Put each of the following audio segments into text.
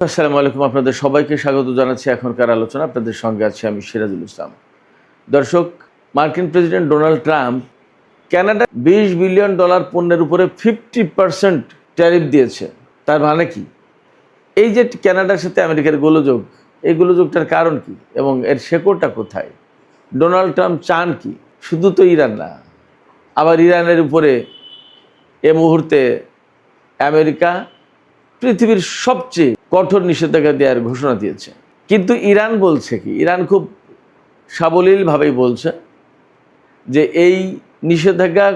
আসসালামু আলাইকুম, আপনাদের সবাইকে স্বাগত জানাচ্ছি এখনকার আলোচনা। আপনাদের সঙ্গে আছি আমি সিরাজুল ইসলাম। দর্শক, মার্কিন president Donald Trump Canada $20 billion পণ্যের উপরে 50% ট্যারিফ দিয়েছে। তার মানে কি? এই যে কানাডার সাথে আমেরিকার গোলযোগ, এই গোলযোগটার কারণ কি এবং এর শেকড়টা কোথায়? ডোনাল্ড ট্রাম্প চান কি? শুধু তো ইরান না, আবার ইরানের উপরে এ মুহূর্তে আমেরিকা পৃথিবীর সবচেয়ে কঠোর নিষেধাজ্ঞা দেওয়ার ঘোষণা দিয়েছে। কিন্তু ইরান বলছে কি? ইরান খুব সাবলীলভাবেই বলছে যে এই নিষেধাজ্ঞা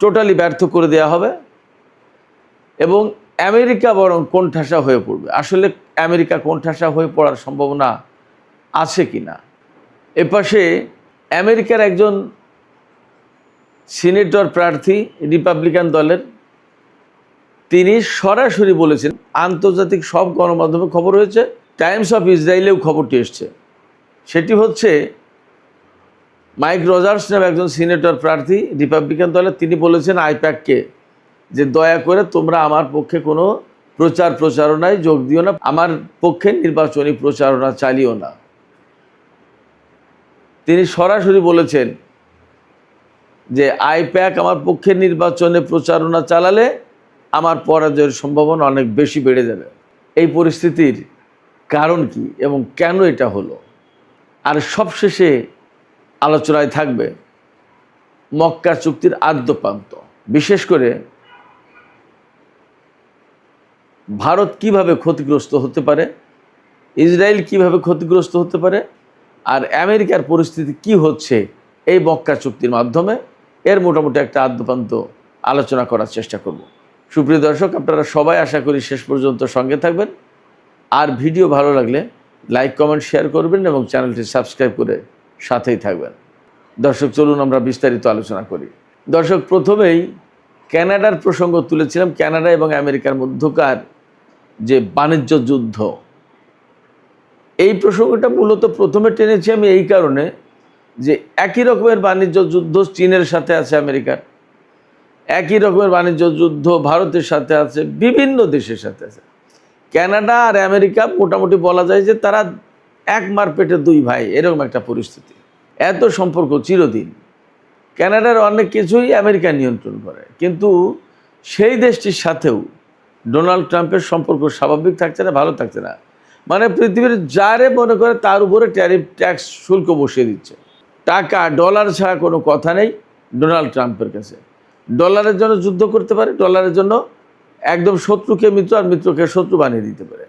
টোটালি ব্যর্থ করে দেওয়া হবে এবং আমেরিকা বরং কোণঠাসা হয়ে পড়বে। আসলে আমেরিকা কোণঠাসা হয়ে পড়ার সম্ভাবনা আছে কি না? এপাশে আমেরিকার একজন সিনেটর প্রার্থী রিপাবলিকান দলের, তিনি সরাসরি বলেছেন, আন্তর্জাতিক সব গণমাধ্যমে খবর হয়েছে, টাইমস অফ ইসরায়েলেও খবরটি এসছে। সেটি হচ্ছে মাইক রজার্স নামে একজন সিনেটর প্রার্থী রিপাবলিকান দলের, তিনি বলেছেন আইপ্যাককে যে দয়া করে তোমরা আমার পক্ষে কোনো প্রচারণায় যোগ দিও না, আমার পক্ষে নির্বাচনী প্রচারণা চালিও না। তিনি সরাসরি বলেছেন যে আইপ্যাক আমার পক্ষে নির্বাচনে প্রচারণা চালালে আমার পরাজয়ের সম্ভাবনা অনেক বেশি বেড়ে যাবে। এই পরিস্থিতির কারণ কি এবং কেন এটা হলো? আর সবশেষে আলোচনায় থাকবে মক্কা চুক্তির আদ্যপ্রান্ত, বিশেষ করে ভারত কিভাবে ক্ষতিগ্রস্ত হতে পারে, ইসরায়েল কিভাবে ক্ষতিগ্রস্ত হতে পারে, আর আমেরিকার পরিস্থিতি কি হচ্ছে এই মক্কা চুক্তির মাধ্যমে, এর মোটামুটি একটা আদ্যপ্রান্ত আলোচনা করার চেষ্টা করব। সুপ্রিয় দর্শক, আপনারা সবাই আশা করি শেষ পর্যন্ত সঙ্গে থাকবেন। আর ভিডিও ভালো লাগলে লাইক, কমেন্ট, শেয়ার করবেন এবং চ্যানেলটি সাবস্ক্রাইব করে সাথেই থাকবেন। দর্শক, চলুন আমরা বিস্তারিত আলোচনা করি। দর্শক, প্রথমেই কানাডার প্রসঙ্গ তুলেছিলাম। কানাডা এবং আমেরিকার মধ্যকার যে বাণিজ্য যুদ্ধ, এই প্রসঙ্গটা মূলত প্রথমে টেনেছি আমি এই কারণে যে একই রকমের বাণিজ্য যুদ্ধ চীনের সাথে আছে আমেরিকার, একই রকমের বাণিজ্য যুদ্ধ ভারতের সাথে আছে, বিভিন্ন দেশের সাথে আছে। কানাডা আর আমেরিকা মোটামুটি বলা যায় যে তারা এক মার পেটে দুই ভাই, এরকম একটা পরিস্থিতি। এত সম্পর্ক চিরদিন। কানাডার অনেক কিছুই আমেরিকা নিয়ন্ত্রণ করে, কিন্তু সেই দেশটির সাথেও ডোনাল্ড ট্রাম্পের সম্পর্ক স্বাভাবিক থাকছে না, ভালো থাকছে না। মানে পৃথিবীর যারে মনে করে তার উপরে ট্যারিফ ট্যাক্স শুল্ক বসিয়ে দিচ্ছে। টাকা, ডলার ছাড়া কোনো কথা নেই ডোনাল্ড ট্রাম্পের কাছে। ডলারের জন্য যুদ্ধ করতে পারে, ডলারের জন্য একদম শত্রুকে মিত্র আর মিত্রকে শত্রু বানিয়ে দিতে পারে।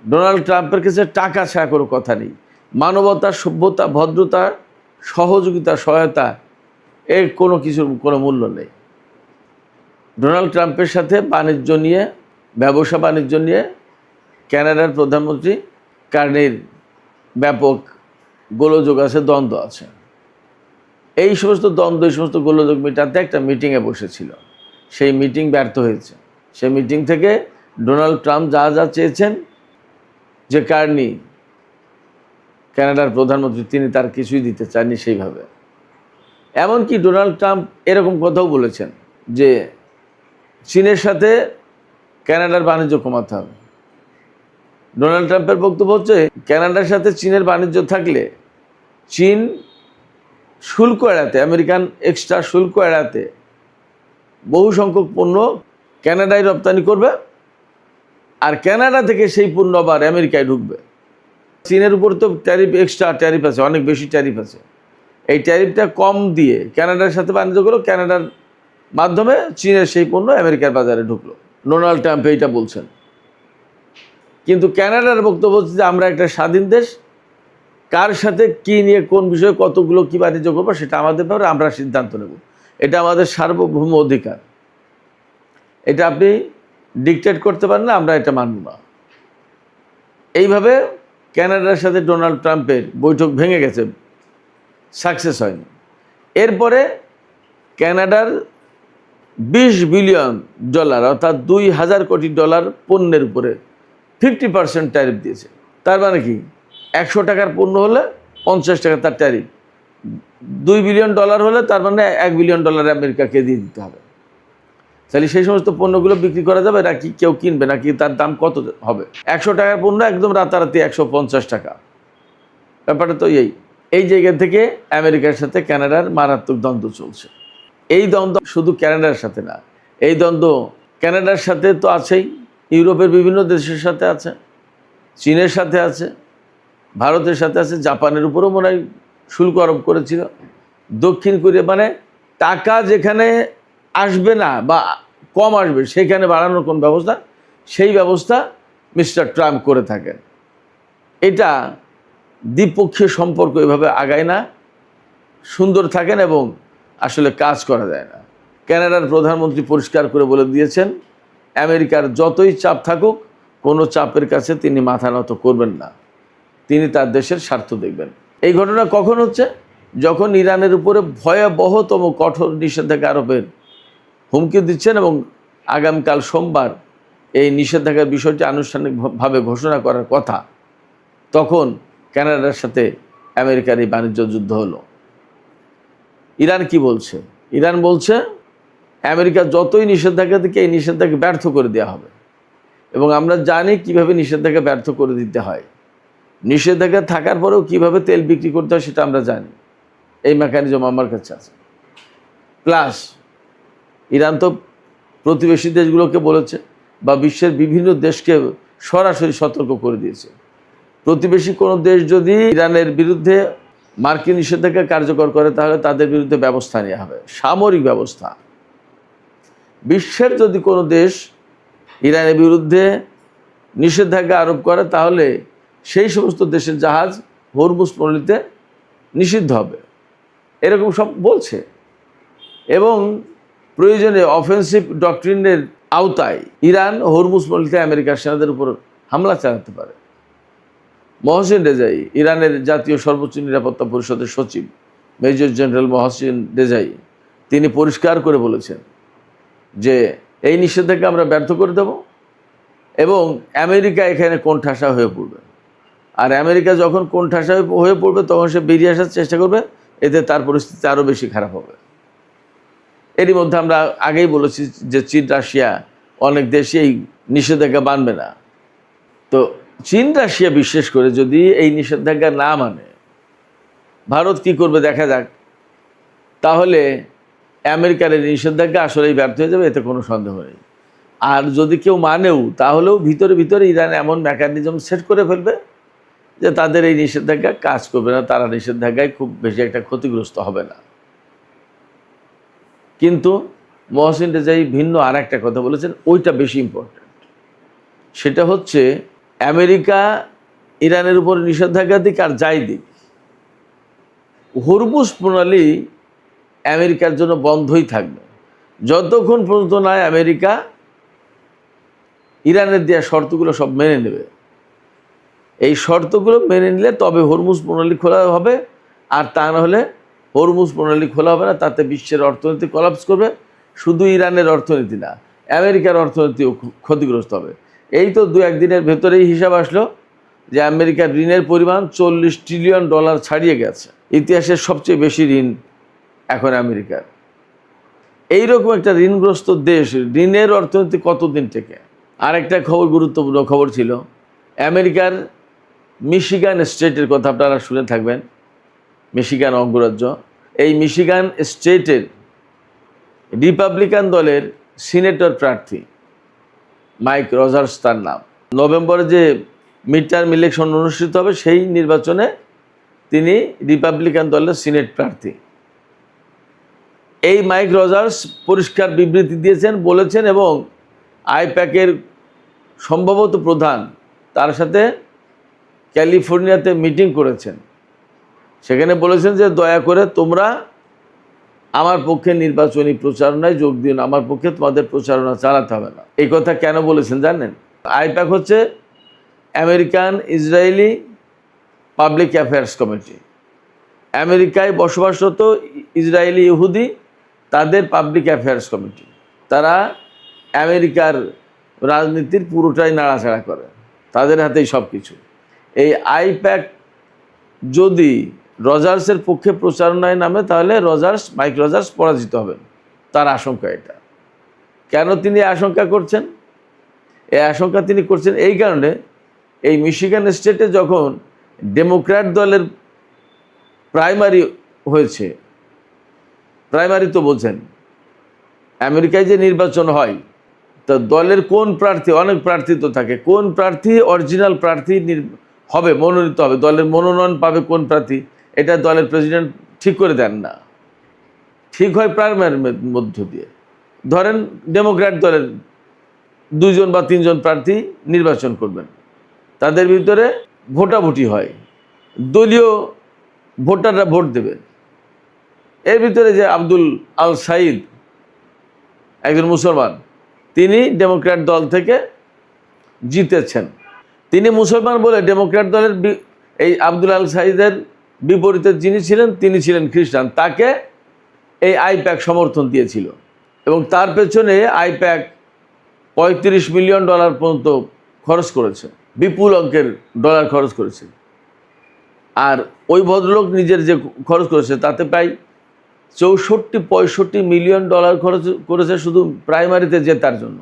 ডোনাল্ড ট্রাম্পের কাছে টাকা ছাড়া কোনো কথা নেই। মানবতা, সভ্যতা, ভদ্রতা, সহযোগিতা, সহায়তা, এর কোনো কিছুর কোনো মূল্য নেই। ডোনাল্ড ট্রাম্পের সাথে বাণিজ্য নিয়ে, ব্যবসা বাণিজ্য নিয়ে কানাডার প্রধানমন্ত্রী কার্নির ব্যাপক গোলযোগ আছে, দ্বন্দ্ব আছে। এই সমস্ত দ্বন্দ্ব, এই সমস্ত গোলযোগ মেটাতে একটা মিটিংয়ে বসেছিল। সেই মিটিং ব্যর্থ হয়েছে। সেই মিটিং থেকে ডোনাল্ড ট্রাম্প যা যা চেয়েছেন, যে কার্নি কানাডার প্রধানমন্ত্রী, তিনি তার কিছুই দিতে চাননি সেইভাবে। এমনকি ডোনাল্ড ট্রাম্প এরকম কথাও বলেছেন যে চীনের সাথে কানাডার বাণিজ্য কমাতে হবে। ডোনাল্ড ট্রাম্পের বক্তব্য হচ্ছে কানাডার সাথে চীনের বাণিজ্য থাকলে চীন শুল্ক এড়াতে, আমেরিকান এক্সট্রা শুল্ক এড়াতে বহু সংখ্যক পণ্য কানাডায় রপ্তানি করবে, আর কানাডা থেকে সেই পণ্য আবার আমেরিকায় ঢুকবে। চীনের উপর তো ট্যারিফ, এক্সট্রা ট্যারিফ আছে, অনেক বেশি ট্যারিফ আছে। এই ট্যারিফটা কম দিয়ে কানাডার সাথে বাণিজ্য করলো, কানাডার মাধ্যমে চীনের সেই পণ্য আমেরিকার বাজারে ঢুকলো। ডোনাল্ড ট্রাম্প এইটা বলছেন। কিন্তু কানাডার বক্তব্য হচ্ছে যে আমরা একটা স্বাধীন দেশ, কার সাথে কী নিয়ে, কোন বিষয়ে কতগুলো কী বাণিজ্য করবো সেটা আমাদের ব্যাপারে, আমরা সিদ্ধান্ত নেব। এটা আমাদের সার্বভৌম অধিকার, এটা আপনি ডিকটেট করতে পারেন না, আমরা এটা মানব না। এইভাবে কানাডার সাথে ডোনাল্ড ট্রাম্পের বৈঠক ভেঙে গেছে, সাকসেস হয়নি। এরপরে কানাডার $20 বিলিয়ন, অর্থাৎ $2000 কোটি পণ্যের উপরে 50% ট্যারিফ দিয়েছে। তার মানে কি? 100 টাকার পণ্য হলে 50 টাকা তার ট্যারিফ। $2 বিলিয়ন হলে তার মানে $1 বিলিয়ন আমেরিকাকে দিয়ে দিতে হবে। তাহলে সেই সমস্ত পণ্যগুলো বিক্রি করা যাবে নাকি কেউ কিনবে, নাকি তার দাম কত হবে? 100 টাকার পণ্য একদম রাতারাতি 150 টাকা। ব্যাপারটা তো এই জায়গা থেকে আমেরিকার সাথে কানাডার মারাত্মক দ্বন্দ্ব চলছে। এই দ্বন্দ্ব শুধু কানাডার সাথে না, এই দ্বন্দ্ব কানাডার সাথে তো আছেই, ইউরোপের বিভিন্ন দেশের সাথে আছে, চীনের সাথে আছে, ভারতের সাথে আছে, জাপানের উপরেও মনে হয় শুল্ক আরোপ করেছিল, দক্ষিণ কোরিয়া, মানে টাকা যেখানে আসবে না বা কম আসবে সেখানে বাড়ানোর কোন ব্যবস্থা, সেই ব্যবস্থা মিস্টার ট্রাম্প করে থাকেন। এটা দ্বিপক্ষীয় সম্পর্ক এভাবে আগায় না, সুন্দর থাকেন এবং আসলে কাজ করা যায় না। কানাডার প্রধানমন্ত্রী পরিষ্কার করে বলে দিয়েছেন, আমেরিকার যতই চাপ থাকুক কোনো চাপের কাছে তিনি মাথা নত করবেন না, তিনি তার দেশের স্বার্থ দেখবেন। এই ঘটনা কখন হচ্ছে? যখন ইরানের উপরে ভয়াবহতম কঠোর নিষেধাজ্ঞা আরোপের হুমকি দিচ্ছেন এবং আগামীকাল সোমবার এই নিষেধাজ্ঞার বিষয়টি আনুষ্ঠানিকভাবে ঘোষণা করার কথা, তখন কানাডার সাথে আমেরিকার এই বাণিজ্য যুদ্ধ হলো। ইরান কি বলছে? ইরান বলছে আমেরিকা যতই নিষেধাজ্ঞা দিকে এই নিষেধাজ্ঞা ব্যর্থ করে দেওয়া হবে, এবং আমরা জানি কিভাবে নিষেধাজ্ঞা ব্যর্থ করে দিতে হয়। নিষেধাজ্ঞা থাকার পরেও কিভাবে তেল বিক্রি করতে হয় সেটা আমরা জানি, এই মেকানিজম আমার কাছে আছে। প্লাস ইরান তো প্রতিবেশী দেশগুলোকে বলেছে বা বিশ্বের বিভিন্ন দেশকে সরাসরি সতর্ক করে দিয়েছে, প্রতিবেশী কোনো দেশ যদি ইরানের বিরুদ্ধে মার্কিন নিষেধাজ্ঞা কার্যকর করে তাহলে তাদের বিরুদ্ধে ব্যবস্থা নেওয়া হবে, সামরিক ব্যবস্থা। বিশ্বের যদি কোনো দেশ ইরানের বিরুদ্ধে নিষেধাজ্ঞা আরোপ করে তাহলে সেই সমস্ত দেশের জাহাজ হরমুজ প্রণালীতে নিষিদ্ধ হবে, এরকম সব বলছে। এবং প্রয়োজনে অফেন্সিভ ডক্ট্রিনের আওতায় ইরান হরমুজ প্রণালীতে আমেরিকার সেনাদের উপর হামলা চালাতে পারে। মহসিন রেজাই, ইরানের জাতীয় সর্বোচ্চ নিরাপত্তা পরিষদের সচিব মেজর জেনারেল মহসিন রেজাই, তিনি পরিষ্কার করে বলেছেন যে এই নিষেধাজ্ঞা আমরা ব্যর্থ করে দেব এবং আমেরিকা এখানে কোণঠাসা হয়ে পড়বে। আর আমেরিকা যখন কোণঠাসা হয়ে পড়বে তখন সে বেরিয়ে আসার চেষ্টা করবে, এতে তার পরিস্থিতি আরও বেশি খারাপ হবে। এরই মধ্যে আমরা আগেই বলেছি যে চীন, রাশিয়া, অনেক দেশই এই নিষেধাজ্ঞা মানবে না। তো চীন, রাশিয়া বিশেষ করে যদি এই নিষেধাজ্ঞা না মানে ভারত কি করবে দেখা যাক। তাহলে আমেরিকার এই নিষেধাজ্ঞা আসলেই ব্যর্থ হয়ে যাবে, এতে কোনো সন্দেহ নেই। আর যদি কেউ মানেও তাহলেও ভিতরে ভিতরে ইরান এমন মেকানিজম সেট করে ফেলবে যে তাদের এই নিষেধাজ্ঞা কাজ করবে না, তারা নিষেধাজ্ঞায় খুব বেশি একটা ক্ষতিগ্রস্ত হবে না। কিন্তু মহসিন রেজাই ভিন্ন আর একটা কথা বলেছেন, ওইটা বেশি ইম্পর্ট্যান্ট। সেটা হচ্ছে আমেরিকা ইরানের উপর নিষেধাজ্ঞা দিক আর যাই দিক, হরমুজ প্রণালী আমেরিকার জন্য বন্ধই থাকবে যতক্ষণ পর্যন্ত না আমেরিকা ইরানের দেওয়া শর্তগুলো সব মেনে নেবে। এই শর্তগুলো মেনে নিলে তবে হরমুজ প্রণালী খোলা হবে, আর তা না হলে হরমুজ প্রণালী খোলা হবে না। তাতে বিশ্বের অর্থনীতি কলাপস করবে, শুধু ইরানের অর্থনীতি না, আমেরিকার অর্থনীতিও ক্ষতিগ্রস্ত হবে। এই তো 2-1 দিনের ভেতরেই হিসাব আসলো যে আমেরিকার ঋণের পরিমাণ $40 ট্রিলিয়ন ছাড়িয়ে গেছে। ইতিহাসের সবচেয়ে বেশি ঋণ এখন আমেরিকার। এইরকম একটা ঋণগ্রস্ত দেশ, ঋণের অর্থনীতি কতদিন থেকে? আরেকটা খবর, গুরুত্বপূর্ণ খবর ছিল, আমেরিকার মিশিগান স্টেটের কথা আপনারা শুনে থাকবেন, মিশিগান অঙ্গরাজ্য। এই মিশিগান স্টেটের রিপাবলিকান দলের সিনেটর প্রার্থী মাইক রজার্স তার নাম, নভেম্বরে যে মিড টার্ম ইলেকশন অনুষ্ঠিত হবে সেই নির্বাচনে তিনি রিপাবলিকান দলের সিনেট প্রার্থী। এই মাইক রজার্স পরিষ্কার বিবৃতি দিয়েছেন, বলেছেন, এবং আইপ্যাকের সম্ভবত প্রধান তার সাথে ক্যালিফোর্নিয়াতে মিটিং করেছেন। সেখানে বলেছেন যে দয়া করে তোমরা আমার পক্ষে নির্বাচনী প্রচারণায় যোগ দিও না, আমার পক্ষে তোমাদের প্রচারণা চালাতে হবে না। এই কথা কেন বলেছেন জানেন? আইপ্যাক হচ্ছে American Israeli public affairs committee. আমেরিকায় বসবাসরত ইসরায়েলি ইহুদি, তাদের পাবলিক অ্যাফেয়ার্স কমিটি। তারা আমেরিকার রাজনীতির পুরোটাই নাড়াচাড়া করে, তাদের হাতেই সব কিছু। এই আইপ্যাক যদি রজার্সের পক্ষে প্রচারণায় নামে তাহলে মাইক রজার্স পরাজিত হবেন, তার আশঙ্কা এটা। কেন তিনি আশঙ্কা করছেন? এই আশঙ্কা তিনি করছেন এই কারণে, এই মিশিগান স্টেটে যখন ডেমোক্র্যাট দলের প্রাইমারি হয়েছে, প্রাইমারি তো বোঝেন, আমেরিকায় যে নির্বাচন হয়, তো দলের কোন প্রার্থী, অনেক প্রার্থী তো থাকে, কোন প্রার্থী অরিজিনাল প্রার্থী হবে, মনোনীত হবে, দলের মনোনয়ন পাবে কোন প্রার্থী, এটা দলের প্রেসিডেন্ট ঠিক করে দেন না, ঠিক হয় প্রাইমারির মধ্য দিয়ে। ধরেন ডেমোক্র্যাট দলের 2জন বা 3জন প্রার্থী নির্বাচন করবেন, তাদের ভিতরে ভোটাভুটি হয়, দলীয় ভোটাররা ভোট দেবে। এর ভিতরে যে আব্দুল আল সাইদ, একজন মুসলমান, তিনি ডেমোক্র্যাট দল থেকে জিতেছেন। তিনি মুসলমান বলে ডেমোক্র্যাট দলের এই আব্দুল আল সাইদের বিপরীতে যিনি ছিলেন, তিনি ছিলেন খ্রিস্টান, তাকে এই আইপ্যাক সমর্থন দিয়েছিল এবং তার পেছনে আইপ্যাক $35 মিলিয়ন পর্যন্ত খরচ করেছে, বিপুল অঙ্কের ডলার খরচ করেছে। আর ওই ভদ্রলোক নিজের যে খরচ করেছে তাতে প্রায় 64-65 মিলিয়ন খরচ করেছে শুধু প্রাইমারিতে জেতার জন্য।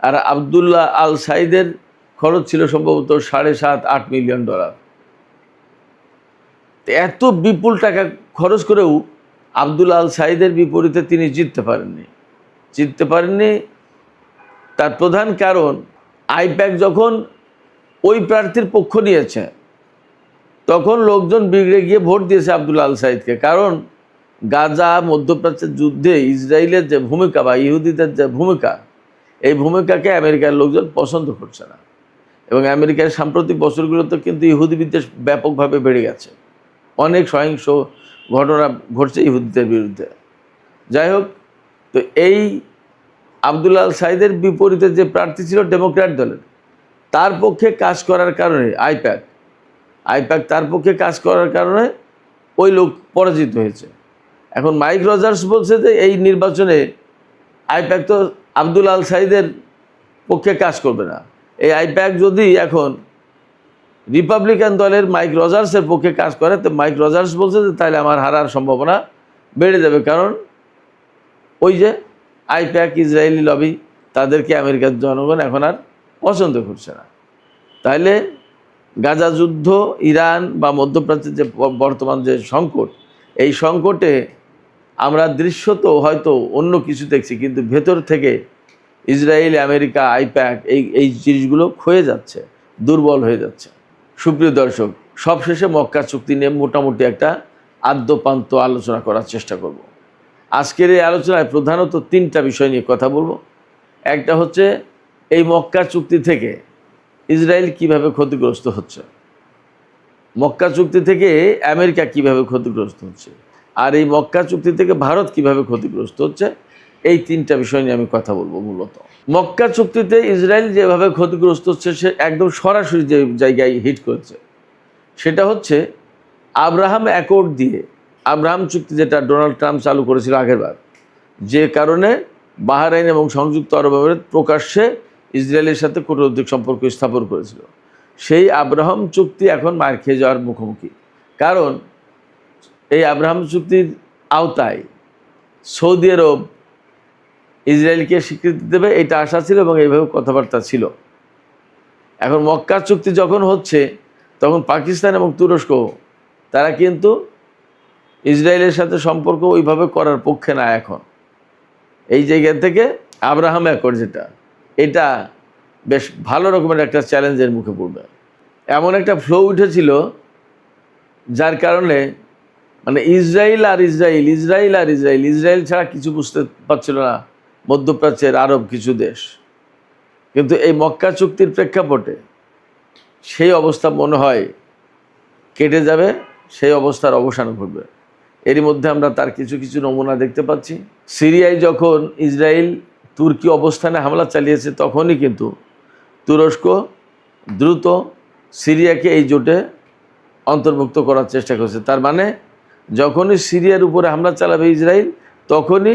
আর আবদুল্লাহ আল সাইদের খরচ ছিল সম্ভবত $7.5-8 মিলিয়ন। এত বিপুল টাকা খরচ করেও আবদুল্লাহ আল সাইদের বিপরীতে তিনি জিততে পারেননি। তার প্রধান কারণ, আইপ্যাক যখন ওই প্রার্থীর পক্ষ নিয়েছে তখন লোকজন বিগড়ে গিয়ে ভোট দিয়েছে আবদুল্লাহ আল সাইদকে। কারণ গাজা মধ্যপ্রাচ্যের যুদ্ধে ইসরায়েলের যে ভূমিকা বা ইহুদিদের যে ভূমিকা, এই ভূমিকাকে আমেরিকার লোকজন পছন্দ করছে না। এবং আমেরিকার সাম্প্রতিক বছরগুলোতে কিন্তু ইহুদি বিদ্বেষ ব্যাপকভাবে বেড়ে গেছে, অনেক সহিংস ঘটনা ঘটছে ইহুদিদের বিরুদ্ধে। যাই হোক, তো এই আবদুল্লাহ আল সাইদের বিপরীতে যে প্রার্থী ছিল ডেমোক্র্যাট দলের, তার পক্ষে কাজ করার কারণে আইপ্যাক তার পক্ষে কাজ করার কারণে ওই লোক পরাজিত হয়েছে। এখন মাইক রজার্স বলছে যে এই নির্বাচনে আইপ্যাক তো আবদুল্লাহ আল সাইদের পক্ষে কাজ করবে না। এই আইপ্যাক যদি এখন রিপাবলিকান দলের মাইক রজার্সের পক্ষে কাজ করে, তো মাইক রজার্স বলছে যে তাহলে আমার হারার সম্ভাবনা বেড়ে যাবে। কারণ ওই যে আইপ্যাক, ইসরায়েলি লবি, তাদেরকে আমেরিকার জনগণ এখন আর পছন্দ করছে না। তাহলে গাজা যুদ্ধ, ইরান বা মধ্যপ্রাচ্যের যে বর্তমান যে সংকট, এই সংকটে আমরা দৃশ্যত হয়তো অন্য কিছু দেখছি, কিন্তু ভেতর থেকে ইসরায়েল, আমেরিকা, আইপ্যাক এই জিনিসগুলো ক্ষয়ে যাচ্ছে, দুর্বল হয়ে যাচ্ছে। সুপ্রিয় দর্শক, সবশেষে মক্কা চুক্তি নিয়ে মোটামুটি একটা আদ্যপান্ত আলোচনা করার চেষ্টা করব। আজকের এই আলোচনায় প্রধানত 3টা বিষয় নিয়ে কথা বলবো। একটা হচ্ছে এই মক্কা চুক্তি থেকে ইসরায়েল কিভাবে ক্ষতিগ্রস্ত হচ্ছে, মক্কা চুক্তি থেকে আমেরিকা কিভাবে ক্ষতিগ্রস্ত হচ্ছে, আর এই মক্কা চুক্তি থেকে ভারত কিভাবে ক্ষতিগ্রস্ত হচ্ছে, এই 3টা বিষয় নিয়ে আমি কথা বলবো। মূলত মক্কা চুক্তিতে ইসরায়েল যেভাবে ক্ষতিগ্রস্ত হচ্ছে, সে একদম সরাসরি যে জায়গায় হিট করেছে সেটা হচ্ছে আব্রাহাম অ্যাকর্ড দিয়ে, আব্রাহাম চুক্তি যেটা ডোনাল্ড ট্রাম্প চালু করেছিল আগেরবার, যে কারণে বাহরাইন এবং সংযুক্ত আরব আমিরাত প্রকাশ্যে ইসরায়েলের সাথে কূটনৈতিক সম্পর্ক স্থাপন করেছিল। সেই আব্রাহাম চুক্তি এখন মার খেয়ে যাওয়ার মুখোমুখি। কারণ এই আব্রাহাম চুক্তির আওতায় সৌদি আরব ইসরায়েলকে স্বীকৃতি দেবে, এটা আশা ছিল এবং এইভাবে কথাবার্তা ছিল। এখন মক্কা চুক্তি যখন হচ্ছে, তখন পাকিস্তান এবং তুরস্ক তারা কিন্তু ইসরায়েলের সাথে সম্পর্ক ওইভাবে করার পক্ষে না। এখন এই জায়গা থেকে আব্রাহাম অ্যাকর্ড যেটা, এটা বেশ ভালো রকমের একটা চ্যালেঞ্জের মুখে পড়বে। এমন একটা ফ্লো উঠেছিল যার কারণে মানে ইসরায়েল ছাড়া কিছু বুঝতে পারছিল না মধ্যপ্রাচ্যের আরব কিছু দেশ। কিন্তু এই মক্কা চুক্তির প্রেক্ষাপটে সেই অবস্থা মনে হয় কেটে যাবে, সেই অবস্থার অবসান ঘটবে। এরই মধ্যে আমরা তার কিছু কিছু নমুনা দেখতে পাচ্ছি। সিরিয়ায় যখন ইসরায়েল তুর্কি অবস্থানে হামলা চালিয়েছে, তখনই কিন্তু তুরস্ক দ্রুত সিরিয়াকে এই জোটে অন্তর্ভুক্ত করার চেষ্টা করছে। তার মানে যখনই সিরিয়ার উপরে হামলা চালাবে ইসরায়েল, তখনই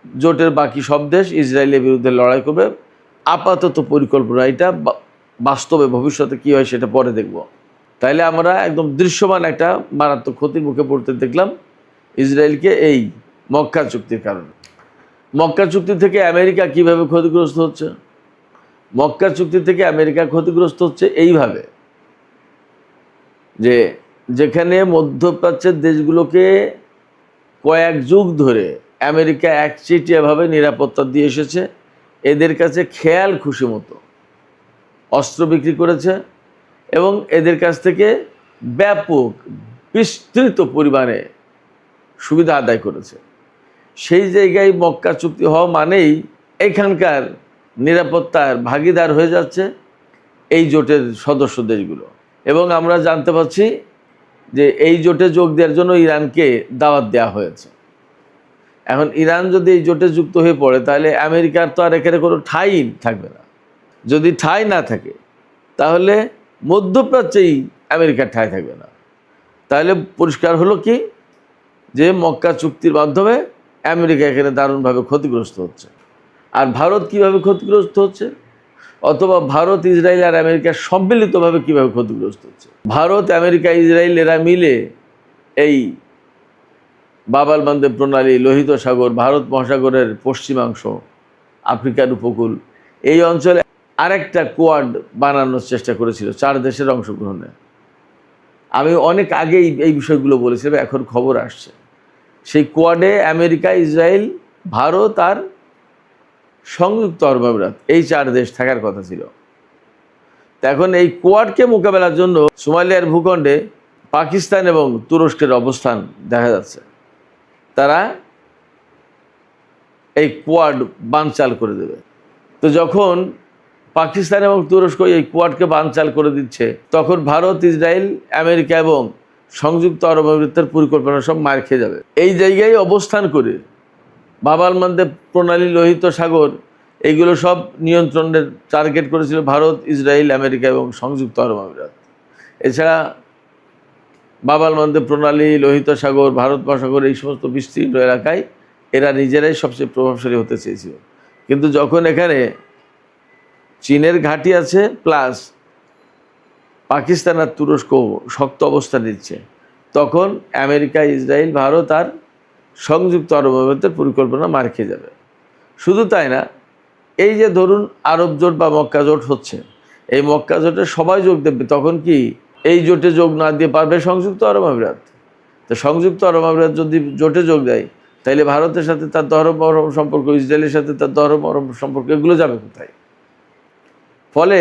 জোটের বাকি সব দেশ ইসরায়েলের বিরুদ্ধে লড়াই করবে। আপাতত পরিকল্পনা, এটা বাস্তবে ভবিষ্যতে কী হয় সেটা পরে দেখব। তাইলে আমরা একদম দৃশ্যমান একটা মারাত্মক ক্ষতির মুখে পড়তে দেখলাম ইসরায়েলকে এই মক্কা চুক্তির কারণে। মক্কা চুক্তি থেকে আমেরিকা কিভাবে ক্ষতিগ্রস্ত হচ্ছে? মক্কা চুক্তি থেকে আমেরিকা ক্ষতিগ্রস্ত হচ্ছে এইভাবে যে যেখানে মধ্যপ্রাচ্যের দেশগুলোকে কয়েক যুগ ধরে আমেরিকা একচেটিয়াভাবে নিরাপত্তা দিয়ে এসেছে, এদের কাছে খেয়াল খুশি মতো অস্ত্র বিক্রি করেছে এবং এদের কাছ থেকে ব্যাপক বিস্তৃত পরিমাণে সুবিধা আদায় করেছে। সেই জায়গায় মক্কা চুক্তি হওয়া মানেই এখানকার নিরাপত্তার ভাগিদার হয়ে যাচ্ছে এই জোটের সদস্য দেশগুলো। এবং আমরা জানতে পারছি যে এই জোটে যোগ দেওয়ার জন্য ইরানকে দাওয়াত দেওয়া হয়েছে। এখন ইরান যদি এই জোটে যুক্ত হয়ে পড়ে তাহলে আমেরিকার তো আর এখানে কোনো ঠাঁই থাকবে না। যদি ঠাঁই না থাকে তাহলে মধ্যপ্রাচ্যেই আমেরিকার ঠাঁই থাকবে না। তাহলে পরিষ্কার হলো কি যে মক্কা চুক্তির মাধ্যমে আমেরিকা এখানে দারুণভাবে ক্ষতিগ্রস্ত হচ্ছে। আর ভারত কিভাবে ক্ষতিগ্রস্ত হচ্ছে, অথবা ভারত ইসরায়েল আর আমেরিকা সম্মিলিতভাবে কিভাবে ক্ষতিগ্রস্ত হচ্ছে? ভারত, আমেরিকা, ইসরায়েল এরা মিলে এই বাব আল মানদেব প্রণালী, লোহিত সাগর, ভারত মহাসাগরের পশ্চিমাংশ, আফ্রিকার উপকূল, এই অঞ্চলে আরেকটা কোয়াড বানানোর চেষ্টা করেছিল 4 দেশের অংশগ্রহণে। আমি অনেক আগেই এই বিষয়গুলো বলেছিলাম, এখন খবর আসছে সেই কোয়াডে আমেরিকা, ইসরায়েল, ভারত আর সংযুক্ত আরব আমিরাত, এই 4 দেশ থাকার কথা ছিল। তো এখন এই কোয়াডকে মোকাবেলার জন্য সোমালিয়ার ভূখণ্ডে পাকিস্তান এবং তুরস্কের অবস্থান দেখা যাচ্ছে। তারা এই কোয়াড বানচাল করে দেবে। তো যখন পাকিস্তান এবং তুরস্ক এই কোয়াডকে বানচাল করে দিচ্ছে, তখন ভারত, ইসরায়েল, আমেরিকা এবং সংযুক্ত আরব আমিরাতের পরিকল্পনা সব মার খেয়ে যাবে। এই জায়গায় অবস্থান করে বাব আল মানদেব প্রণালী, লোহিত সাগর, এইগুলো সব নিয়ন্ত্রণের টার্গেট করেছিল ভারত, ইসরায়েল, আমেরিকা এবং সংযুক্ত আরব আমিরাত। এছাড়া বাব আল মানদেব প্রণালী, লোহিত সাগর, ভারত মহাসাগর, এই সমস্ত বিস্তীর্ণ এলাকায় এরা নিজেরাই সবচেয়ে প্রভাবশালী হতে চেয়েছিল। কিন্তু যখন এখানে চীনের ঘাঁটি আছে, প্লাস পাকিস্তান আর তুরস্ক শক্ত অবস্থান নিচ্ছে, তখন আমেরিকা, ইসরায়েল, ভারত আর সংযুক্ত আরব আমিরাতের পরিকল্পনা মার খেয়ে যাবে। শুধু তাই না, এই যে ধরুন আরব জোট বা মক্কা জোট হচ্ছে, এই মক্কা জোটে সবাই যোগ দেবে, তখন কি এই জোটে যোগ না দিয়ে পারবে সংযুক্ত আরব আমিরাত? তো সংযুক্ত আরব আমিরাত যদি জোটে যোগ দেয়, তাহলে ভারতের সাথে তার ধর্ম মরম সম্পর্ক, ইসরায়েলের সাথে তার ধর্ম মরম সম্পর্ক, এগুলো যাবে কোথায়? ফলে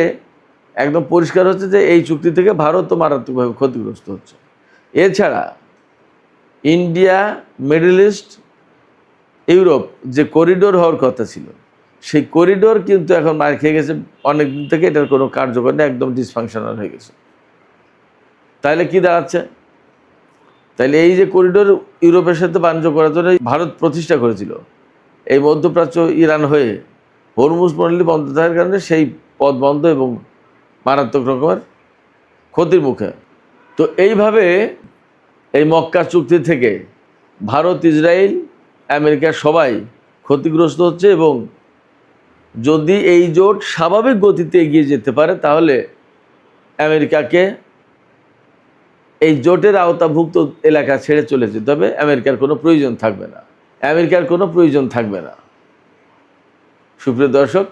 একদম পরিষ্কার হচ্ছে যে এই চুক্তি থেকে ভারতও মারাত্মকভাবে ক্ষতিগ্রস্ত হচ্ছে। এছাড়া ইন্ডিয়া, মিডল ইস্ট, ইউরোপ যে করিডোর হওয়ার কথা ছিল, সেই করিডোর কিন্তু এখন মার খেয়ে গেছে অনেক দিন থেকে। এটার কোনো কার্যকর নেই, একদম ডিসফাংশনাল হয়ে গেছে। তাহলে কি দাঁড়াচ্ছে? তাহলে এই যে করিডোর ইউরোপের সাথে বাণিজ্য করার জন্য ভারত প্রতিষ্ঠা করেছিল, এই মধ্যপ্রাচ্য ইরান হয়ে হরমুজ প্রণালী বন্ধ থাকার কারণে সেই পথ বন্ধ এবং মারাত্মক রকমের ক্ষতির মুখে। তো এইভাবে এই মক্কা চুক্তি থেকে ভারত, ইসরায়েল, আমেরিকা সবাই ক্ষতিগ্রস্ত হচ্ছে। এবং যদি এই জোট স্বাভাবিক গতিতে এগিয়ে যেতে পারে, তাহলে আমেরিকাকে এই জোটের আওতাভুক্ত এলাকা ছেড়ে চলে যেতে হবে। আমেরিকার কোনো প্রয়োজন থাকবে না, আমেরিকার কোনো প্রয়োজন থাকবে না। সুপ্রিয় দর্শক,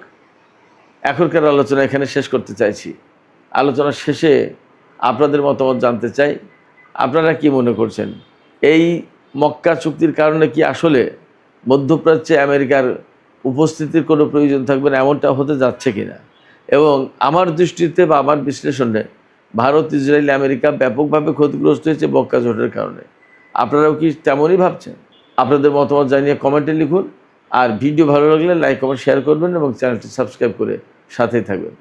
এখনকার আলোচনা এখানে শেষ করতে চাইছি। আলোচনার শেষে আপনাদের মতামত জানতে চাই। আপনারা কি মনে করছেন, এই মক্কা চুক্তির কারণে কি আসলে মধ্যপ্রাচ্যে আমেরিকার উপস্থিতির কোনো প্রয়োজন থাকবে না, এমনটা হতে যাচ্ছে কিনা? এবং আমার দৃষ্টিতে বা আমার বিশ্লেষণে ভারত, ইসরায়েল, আমেরিকা ব্যাপকভাবে ক্ষতিগ্রস্ত হয়েছে মক্কা জোটের কারণে। আপনারাও কি তেমনই ভাবছেন? আপনাদের মতামত জানিয়ে কমেন্টে লিখুন। আর ভিডিও ভালো লাগলে লাইক, কমেন্ট, শেয়ার করবেন এবং চ্যানেলটি সাবস্ক্রাইব করে সাথেই থাকবেন।